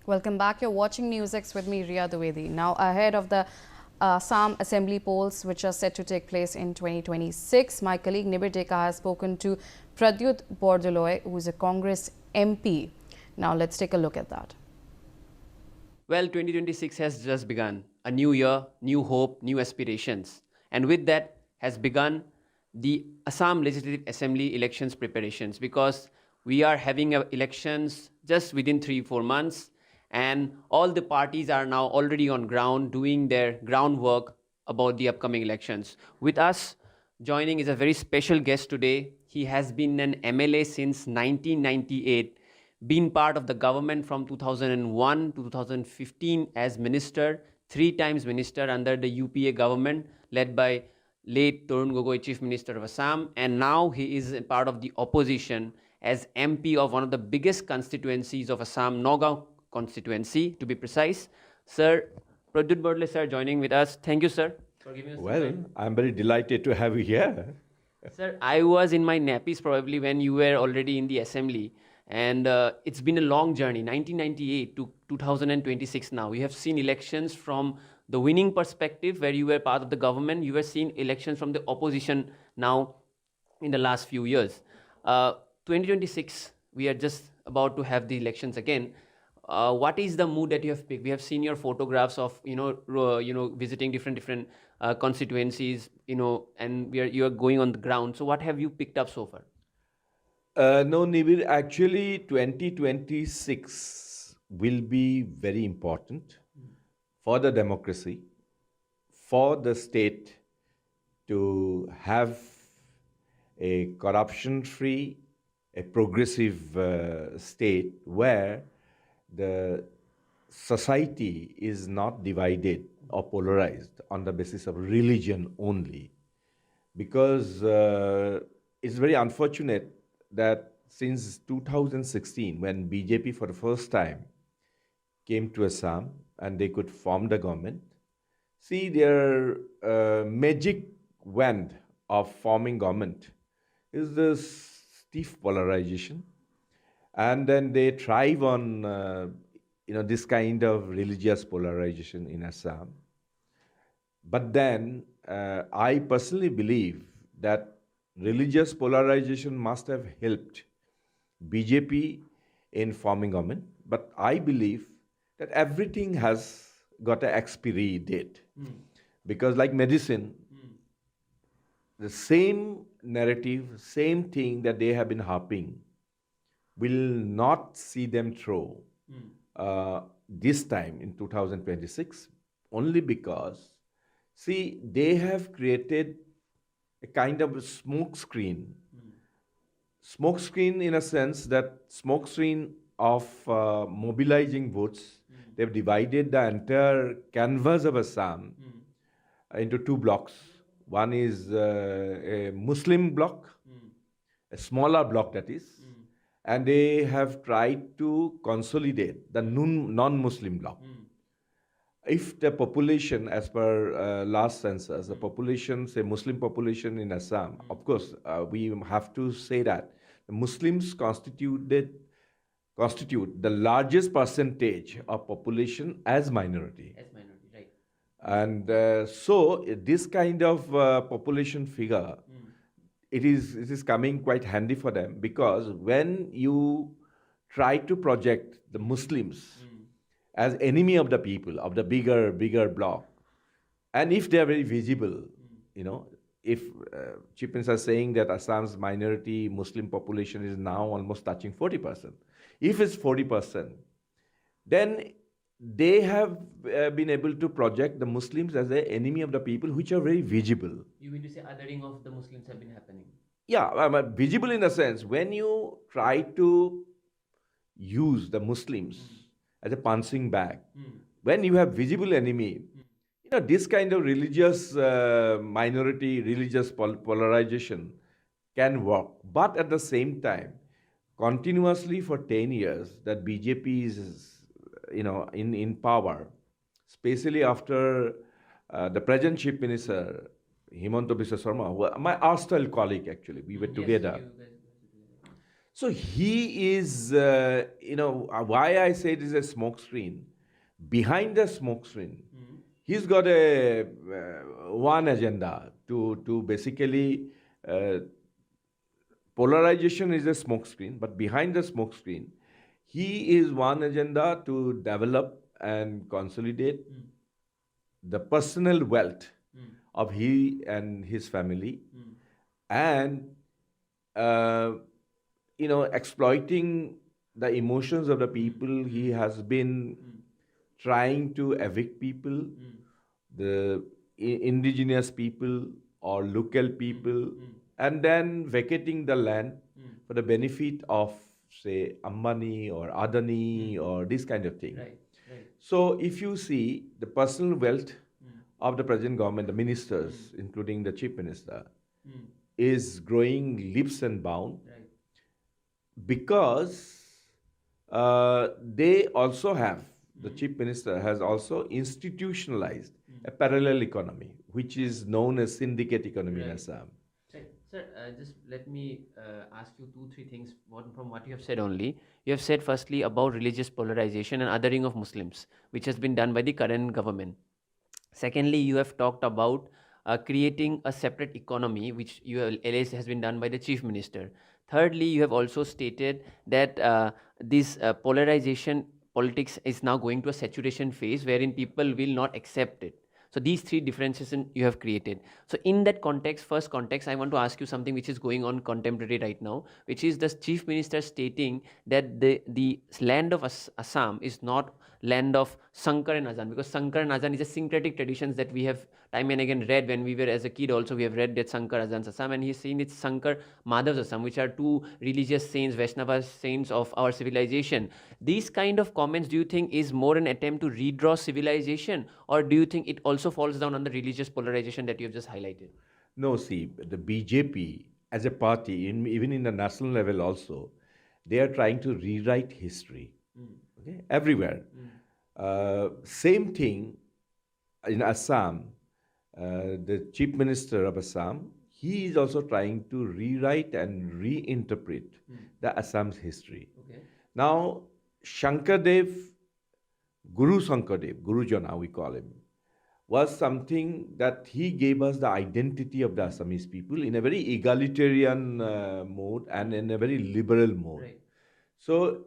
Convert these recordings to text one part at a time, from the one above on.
Welcome back. You're watching Newsx with me, Ria Dwivedi. Now, ahead of the Assam Assembly polls, which are set to take place in 2026, my colleague Nibir Deka has spoken to Pradyut Bordoloi, who is a Congress MP. Now, let's take a look at that. Well, 2026 has just begun. A new year, new hope, new aspirations. And with that has begun the Assam Legislative Assembly elections preparations, because we are having elections just within 3-4 months, and all the parties are now already on ground doing their groundwork about the upcoming elections. With us joining is a very special guest today. He has been an MLA since 1998, been part of the government from 2001 to 2015 as minister, 3 times minister under the UPA government led by late Tarun Gogoi, Chief Minister of Assam, and now he is a part of the opposition as MP of one of the biggest constituencies of Assam, Nagaon constituency to be precise. Sir, Pradyut Bordoloi sir joining with us. Thank you, sir, for giving us some Well, time. I'm very delighted to have you here. Sir, I was in my nappies probably when you were already in the assembly, and it's been a long journey, 1998 to 2026 now. You have seen elections from the winning perspective where you were part of the government. You were seeing elections from the opposition now in the last few years. 2026, we are just about to have the elections again. What is the mood that you have picked? We have seen your photographs of visiting different constituencies, and you are going on the ground. So what have you picked up so far? No, Nibir, actually 2026 will be very important for the democracy, for the state to have a corruption-free, a progressive state where the society is not divided or polarized on the basis of religion only. Because it's very unfortunate that since 2016, when BJP for the first time came to Assam and they could form the government, see their magic wand of forming government is this stiff polarization. And then they thrive on this kind of religious polarization in Assam. But then I personally believe that religious polarization must have helped BJP in forming government. But I believe that everything has got an expiry date. Because like medicine, the same narrative, same thing that they have been harping will not see them through this time in 2026, only because, see, they have created a kind of smoke screen. Smoke screen in a sense that smoke screen of mobilizing votes. They've divided the entire canvas of Assam into 2 blocks. One is a Muslim block, a smaller block that is, and they have tried to consolidate the non-Muslim bloc. If the population, as per last census, the population, say Muslim population in Assam, of course, we have to say that the Muslims constitute the largest percentage of population as minority. As minority, right? And so this kind of population figure, it is coming quite handy for them, because when you try to project the Muslims as enemy of the people, of the bigger bloc, and if they are very visible, if Chief Minister is saying that Assam's minority Muslim population is now almost touching 40%, if it's 40%, then they have been able to project the Muslims as the enemy of the people, which are very visible. You mean to say othering of the Muslims have been happening? Yeah, visible in a sense. When you try to use the Muslims as a punching bag, when you have visible enemy, this kind of religious minority, religious polarization can work. But at the same time, continuously for 10 years, that BJP is, in power, especially after the present Chief Minister, Himanta Biswa Sarma, my erstwhile colleague actually, we were together. So he is, why I say it is a smoke screen. Behind the smoke screen, he's got a one agenda to basically polarization is a smoke screen, but behind the smoke screen, he is one agenda to develop and consolidate the personal wealth of he and his family, and uh, exploiting the emotions of the people. He has been trying to evict people, the indigenous people or local people, and then vacating the land for the benefit of, say, Ambani or Adani or this kind of thing. Right, right. So if you see the personal wealth of the present government, the ministers, including the chief minister, is growing leaps and bounds, Right. because they also have, the chief minister has also institutionalized a parallel economy, which is known as syndicate economy in Right. Assam. Right. Sir, just let me ask you 2-3 things from what you have said only. You have said firstly about religious polarization and othering of Muslims, which has been done by the current government. Secondly, you have talked about creating a separate economy, which you have alleged has been done by the chief minister. Thirdly, you have also stated that this polarization politics is now going to a saturation phase wherein people will not accept it. So these three differences you have created. So in that context, first context, I want to ask you something which is going on contemporary right now, which is the chief minister stating that the land of Assam is not land of Sankar and Azan, because Sankar and Azan is a syncretic traditions that we have time and again read when we were as a kid. Also, we have read that Sankar Azan's Assam, and he's saying it's Sankar Madhav's Assam, which are two religious saints, Vaishnava saints of our civilization. These kind of comments, do you think is more an attempt to redraw civilization, or do you think it also falls down on the religious polarization that you have just highlighted? No, see, the BJP as a party, even in the national level also, they are trying to rewrite history. Okay? Everywhere. Same thing in Assam. The chief minister of Assam, he is also trying to rewrite and reinterpret the Assam's history. Okay. Now, Shankardev, Guru Shankardev, Guru Jana we call him, was something that he gave us the identity of the Assamese people in a very egalitarian mode and in a very liberal mode. Right. So,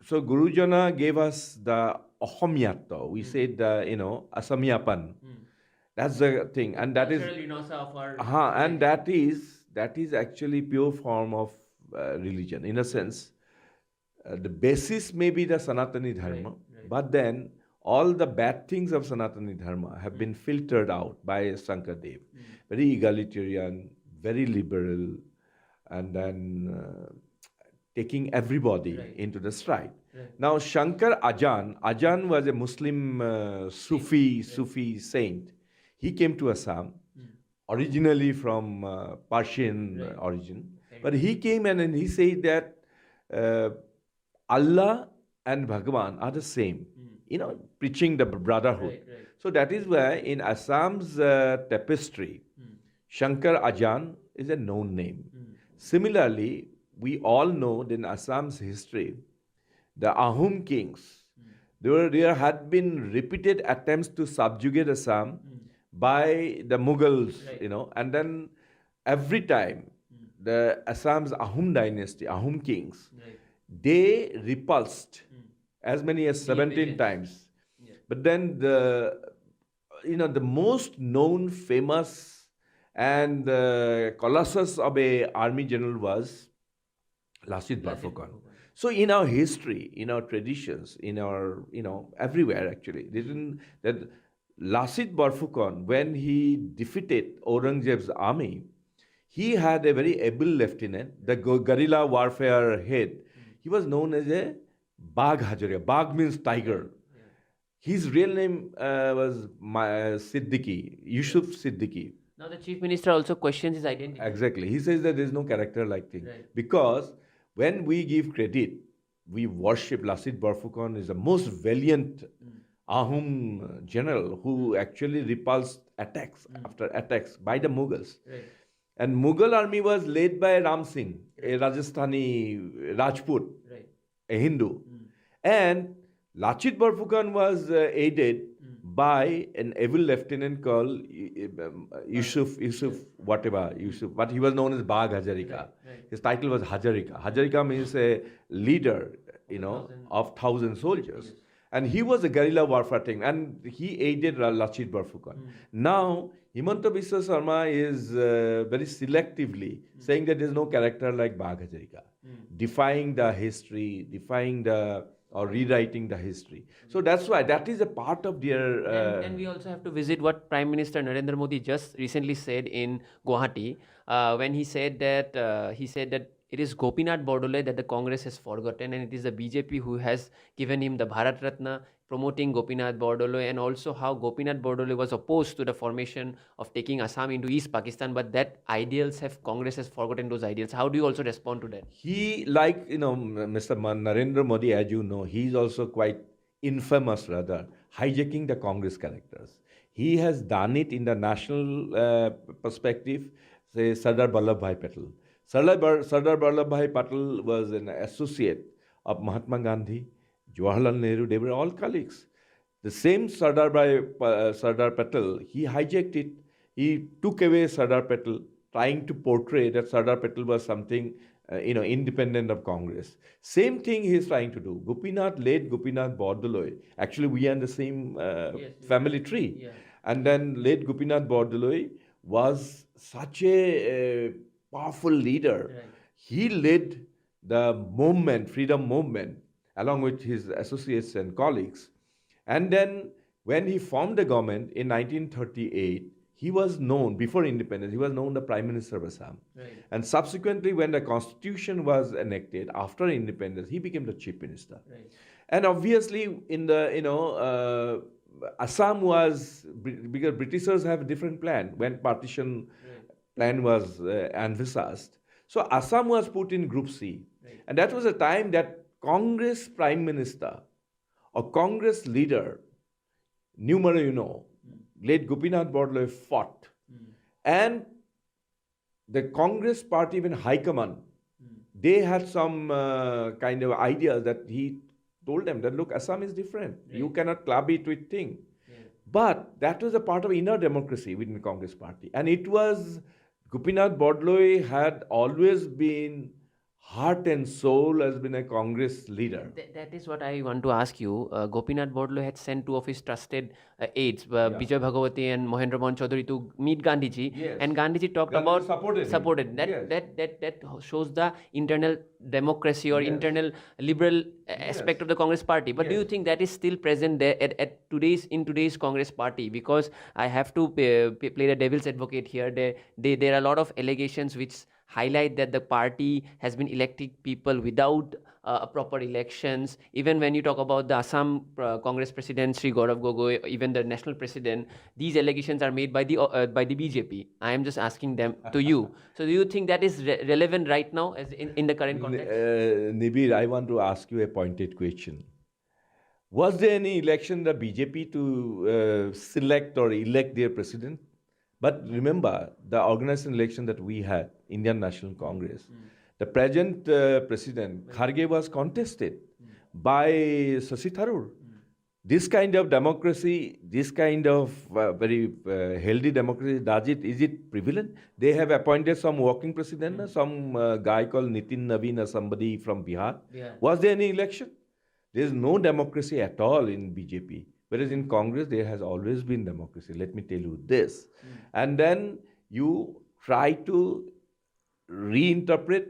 so Guru Jana gave us the Ahomyatta. We said, Asamiyapan. That's the thing, and that is, of our and that is actually pure form of religion in a sense. The basis may be the Sanatani Dharma, right. but then all the bad things of Sanatani Dharma have been filtered out by Shankardev. Very egalitarian, very liberal, and then taking everybody Right. into the stride. Right. Now, Shankar Ajan was a Muslim Sufi saint. He came to Assam, originally from Persian Right. origin. Okay. But he came and he said that Allah and Bhagavan are the same, preaching the brotherhood. Right, right. So that is why in Assam's tapestry, Shankar Ajan is a known name. Similarly, we all know that in Assam's history, the Ahom kings, there had been repeated attempts to subjugate Assam by the Mughals, Right. and then every time the Assam's Ahom dynasty, Ahom kings, Right. they repulsed as many as 17 invasions. times. Yeah. But then the most known, famous, and colossus of a army general was Lasit Barphukan. So in our history, in our traditions, in our, everywhere actually, that Lasit Barphukan, when he defeated Aurangzeb's army, he had a very able lieutenant, the guerrilla warfare head. He was known as a Bagh Hajaria. Bagh means tiger. Yeah. His real name was Siddiqui, Yusuf Siddiqui. Now the chief minister also questions his identity. Exactly. He says that there is no character like thing. Right. Because when we give credit, we worship Lasit Barphukan is the most valiant Ahom general who actually repulsed attacks after attacks by the Mughals. Right. And Mughal army was led by Ram Singh, a Rajasthani Rajput, a Hindu. And Lachit Borphukan was aided by an able lieutenant called Yusuf, whatever, Yusuf, but he was known as Bagh Hazarika. His title was Hazarika. Hazarika means a leader, of 1,000 soldiers. And he was a guerrilla warfare team, and he aided Lachit Borphukan. Now, Himanta Biswa Sarma is very selectively saying that there is no character like Bagh Hazarika, defying the history, or rewriting the history. So that's why that is a part of their. And we also have to visit what Prime Minister Narendra Modi just recently said in Guwahati, when he said that it is Gopinath Bordoloi that the Congress has forgotten, and it is the BJP who has given him the Bharat Ratna, promoting Gopinath Bordoloi, and also how Gopinath Bordoloi was opposed to the formation of taking Assam into East Pakistan, but that Congress has forgotten those ideals. How do you also respond to that? He, Mr. Narendra Modi, as you know, he is also quite infamous, rather, hijacking the Congress characters. He has done it in the national perspective, say Sardar Vallabhbhai Patel. Sardar Vallabhbhai Patel was an associate of Mahatma Gandhi, Jawaharlal Nehru. They were all colleagues. The same Sardar Patel, he hijacked it. He took away Sardar Patel, trying to portray that Sardar Patel was something, independent of Congress. Same thing he is trying to do. Late Gopinath Bordoloi. Actually, we are in the same family tree. Yeah. And then late Gopinath Bordoloi was such a powerful leader. Right. He led the movement, freedom movement, along with his associates and colleagues. And then when he formed the government in 1938, he was known, before independence, he was known the Prime Minister of Assam. Right. And subsequently, when the constitution was enacted, after independence, he became the chief minister. Right. And obviously, in the, Assam was, because Britishers have a different plan when partition plan was envisaged. So Assam was put in Group C. Right. And that was a time that Congress Prime Minister or Congress leader, late Gopinath Bordoloi fought. And the Congress party, even High Command, they had some kind of ideas that he told them that, look, Assam is different. Right. You cannot club it with thing. Yeah. But that was a part of inner democracy within the Congress party. And it was, Gopinath Bordoloi had always been heart and soul, has been a Congress leader. That is what I want to ask you. Gopinath Bordoloi had sent two of his trusted aides, Bijay Bhagawati and Mohendra Mohan Chaudhary, to meet Gandhiji. Yes. And Gandhiji talked about supported. That shows the internal democracy or internal liberal aspect of the Congress party. But do you think that is still present there in today's Congress party? Because I have to play the devil's advocate here. There are a lot of allegations which highlight that the party has been electing people without proper elections. Even when you talk about the Assam Congress President Sri Gaurav Gogoi, even the national president, these allegations are made by the BJP. I am just asking them to you. So do you think that is relevant right now as in the current context? Nibir, I want to ask you a pointed question. Was there any election the BJP to select or elect their president? But remember, the organization election that we had, Indian National Congress, the present president, Kharge, was contested by Shashi Tharoor. This kind of democracy, this kind of very healthy democracy, is it prevalent? They have appointed some working president, some guy called Nitin Naveen or somebody from Bihar. Yeah. Was there any election? There is no democracy at all in BJP. Whereas in Congress, there has always been democracy. Let me tell you this. And then you try to reinterpret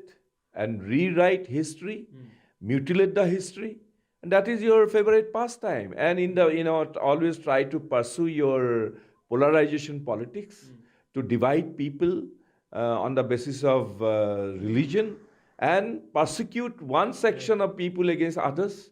and rewrite history, mutilate the history, and that is your favorite pastime. And always try to pursue your polarization politics, to divide people on the basis of religion, and persecute one section of people against others.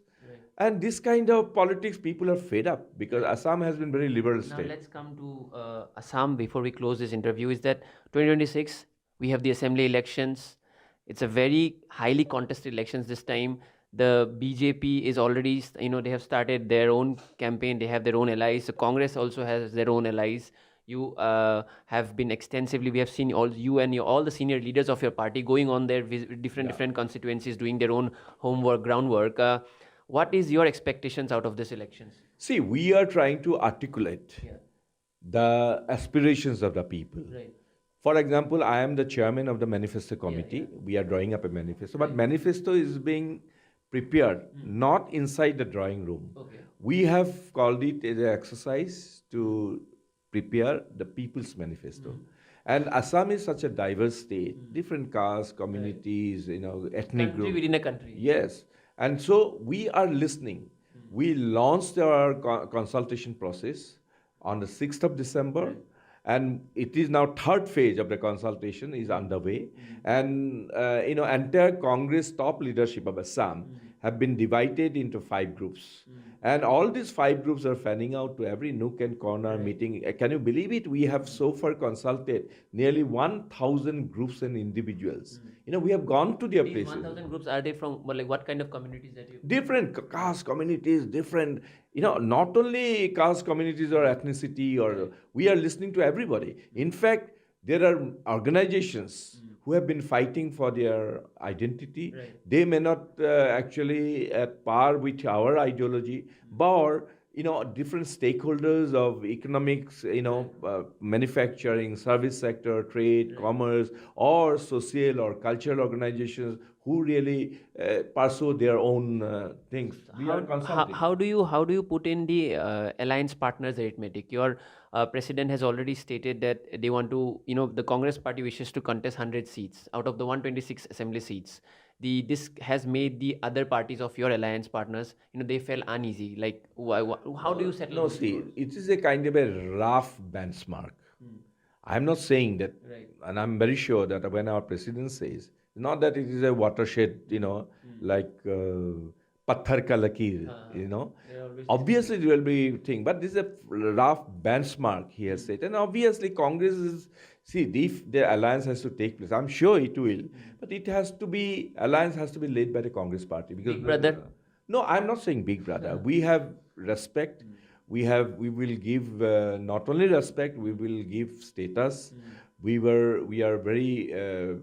And this kind of politics, people are fed up because Assam has been very liberal state. Now let's come to Assam before we close this interview. Is that 2026, we have the assembly elections. It's a very highly contested elections this time. The BJP is already, they have started their own campaign. They have their own allies. The Congress also has their own allies. You have been extensively, we have seen all you and all the senior leaders of your party going on their different constituencies, doing their own homework, groundwork. What is your expectations out of this elections? See, we are trying to articulate the aspirations of the people. Right. For example, I am the chairman of the manifesto committee. We are drawing up a manifesto, but manifesto is being prepared not inside the drawing room. Okay. We have called it as an exercise to prepare the people's manifesto. And Assam is such a diverse state, different castes, communities, ethnic Country groups. within a country. Yes. And so we are listening. We launched our consultation process on the 6th of December. And it is now third phase of the consultation is underway. And, entire Congress top leadership of Assam have been divided into 5 groups. And all these 5 groups are fanning out to every nook and corner meeting. Can you believe it? We have so far consulted nearly 1,000 groups and individuals. We have gone to their These places. 1,000 groups, are they from, like, what kind of communities that you? Different caste communities, different, not only caste communities or ethnicity, or we are listening to everybody. In fact, there are organizations who have been fighting for their identity. Right. They may not actually at par with our ideology, but different stakeholders of economics, manufacturing, service sector, trade, commerce, or social or cultural organizations who really pursue their own things. We are consulting. How do you put in the alliance partners arithmetic? Your president has already stated that they want to, the Congress party wishes to contest 100 seats out of the 126 assembly seats. This has made the other parties of your alliance partners, they felt uneasy. Like, how do you settle? No, see, it is a kind of a rough benchmark. I'm not saying that, Right. and I'm very sure that when our president says, not that it is a watershed, like Patthar ka lakir, Obviously there will be thing, but this is a rough benchmark, he has said. And obviously Congress is, see, if the alliance has to take place, I'm sure it will, but alliance has to be led by the Congress party. Because Big brother? No, I'm not saying big brother. We have respect. We will give not only respect, we will give status. We are very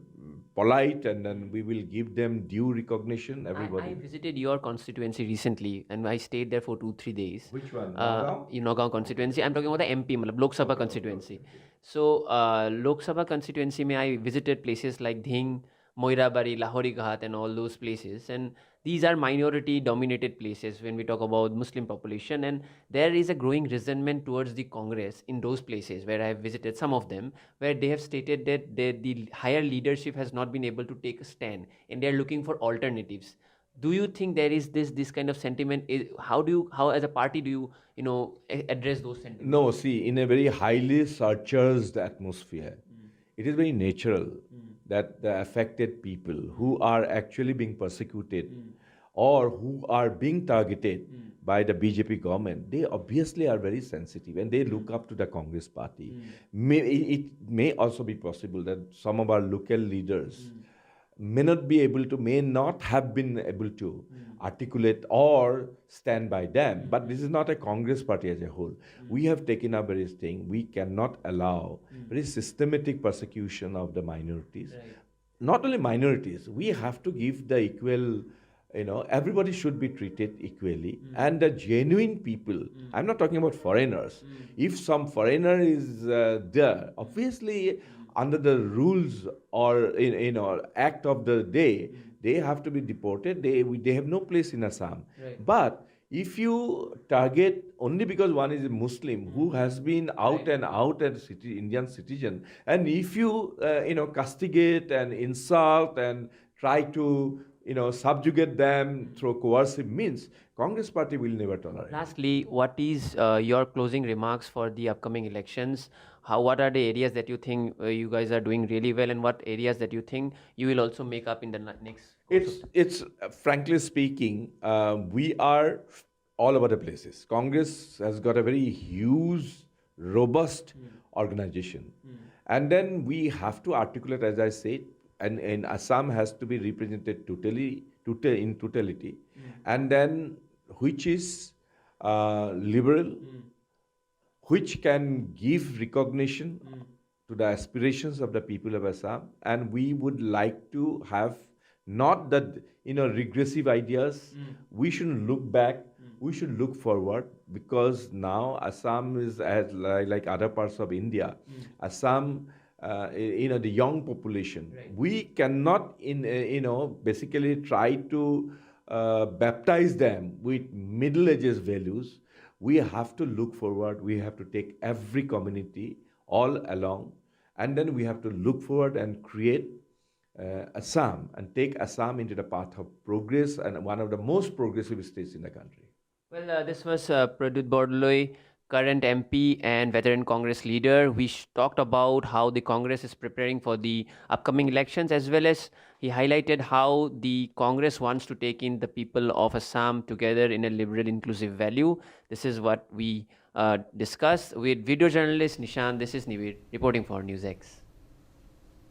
polite, and then we will give them due recognition. Everybody. I visited your constituency recently, and I stayed there for 2-3 days. Which one? Nagaon constituency. I'm talking about the MP, matlab, Lok Sabha constituency. So, Lok Sabha constituency, I visited places like Dhing, Moirabari, Lahori Ghat, and all those places. And these are minority-dominated places when we talk about Muslim population. And there is a growing resentment towards the Congress in those places where I have visited some of them, where they have stated that the higher leadership has not been able to take a stand, and they are looking for alternatives. Do you think there is this kind of sentiment? How as a party do you address those sentiments? No, see, in a very highly surcharged atmosphere, it is very natural that the affected people who are actually being persecuted or who are being targeted by the BJP government, they obviously are very sensitive and they look up to the Congress party. It may also be possible that some of our local leaders may not have been able to articulate or stand by them. But this is not a Congress party as a whole. We have taken up various things. We cannot allow very systematic persecution of the minorities. Right. Not only minorities, we have to give the equal, everybody should be treated equally. And the genuine people, I'm not talking about foreigners. If some foreigner is there, obviously under the rules or act of the day, they have to be deported. They have no place in Assam. Right. But if you target only because one is a Muslim who has been out and out as Indian citizen, and if you castigate and insult and try to subjugate them through coercive means, Congress party will never tolerate. Lastly, what is your closing remarks for the upcoming elections? What are the areas that you think you guys are doing really well, and what areas that you think you will also make up in the next? It's frankly speaking, we are all over the places. Congress has got a very huge, robust organization, and then we have to articulate, as I said, and Assam has to be represented in totality, and then which is liberal, which can give recognition to the aspirations of the people of Assam. And we would like to have not that, regressive ideas. We shouldn't look back. We should look forward, because now Assam is as like other parts of India. Assam, the young population. We cannot, basically try to baptize them with Middle Ages values. We have to look forward. We have to take every community all along, and then we have to look forward and create Assam and take Assam into the path of progress and one of the most progressive states in the country. Well, this was Pradyut Bordoloi, current MP and veteran Congress leader. We talked about how the Congress is preparing for the upcoming elections, as well as he highlighted how the Congress wants to take in the people of Assam together in a liberal, inclusive value. This is what we discussed with video journalist Nishan. This is Nivir reporting for Newsx.